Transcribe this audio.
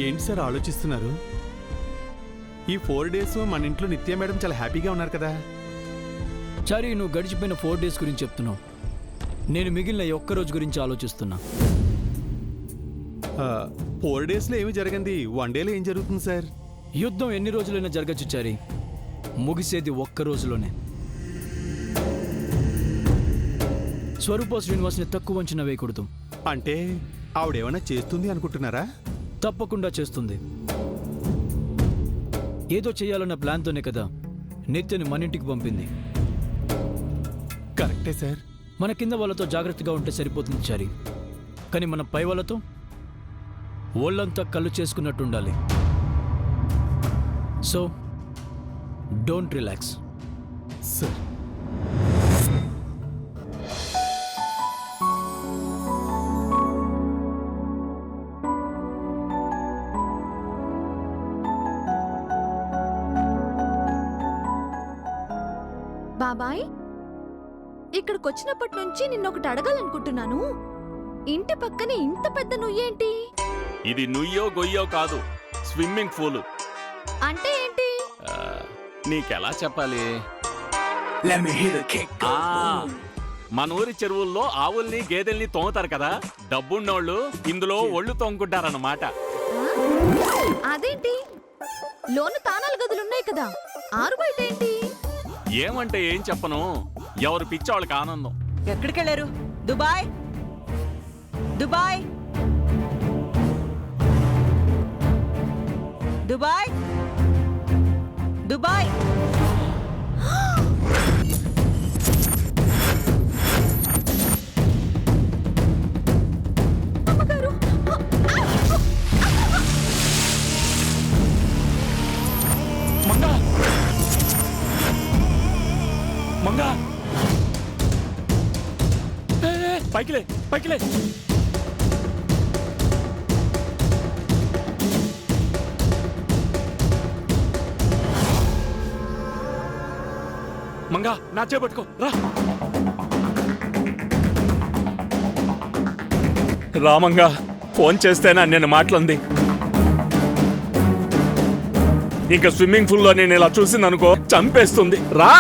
ఏంటి సార్ ఆలోచిస్తున్నారు? ఈ 4 days మన ఇంట్లో నిత్య మేడం చాలా హ్యాపీగా ఉన్నారు కదా. చారీ, నువ్వు గడిచిపోయిన 4 days గురించి చెప్తున్నావు. నేను మిగిలిన ఈ ఒక్క రోజు గురించి ఆలోచిస్తున్నా. 4 daysలో ఏమి జరగంది, 1 dayలో ఏం జరుగుతుంది సార్? యుద్ధం ఎన్ని రోజులైనా జరగచ్చు చారీ, ముగిసేది ఒక్క రోజులోనే. స్వరూప శ్రీనివాస్ని తక్కువ అంచనా వేయకూడదు. అంటే ఆవిడేమన్నా చేస్తుంది అనుకుంటున్నారా? తప్పకుండా చేస్తుంది. ఏదో చేయాలన్న ప్లాన్తోనే కదా నిత్యని మన ఇంటికి పంపింది. కరెక్టే సార్. మన కింద వాళ్ళతో జాగ్రత్తగా ఉంటే సరిపోతుంది చారీ, కానీ మన పై వాళ్ళతో ఒళ్ళంతా కళ్ళు చేసుకున్నట్టు ఉండాలి. So don't relax sir. బాబాయ్, ఇక్కడికొచ్చినప్పటి నుంచి నిన్నొకటి అడగాలనుకుంటున్నాను. ఇంటి పక్కనే ఇంత పెద్ద నుయ్యేంటి? ఇది నుయ్యో గొయ్యో కాదు, స్విమ్మింగ్ పూల్. అంటే ఏంటి? నీకెలా చెప్పాలి? మన ఊరి చెరువుల్లో ఆవుల్ని గేదెల్ని తోముతారు కదా, డబ్బున్నోళ్ళు ఇందులో ఒళ్ళు తోముకుంటారన్నమాట. అదేంటి? లోను తానాలు గదులున్నాయి కదా, ఆరు బయట ఏంటి? ఏమంటే ఏం చెప్పను, ఎవరు పిచ్చోళ్ళకి ఆనందం. ఎక్కడికెళ్ళారు? Dubai Dubai Dubai Dubai. అమ్మగారు, మంగా మంగా, పైకిలే పైకిలే. మంగా, నా చేపట్టుకో రా. రామంగా, ఫోన్ చేస్తేనా నేను మాట్లాడింది. ఇంకా స్విమ్మింగ్ పూల్లో నేను ఇలా చూసిందనుకో చంపేస్తుంది. రా.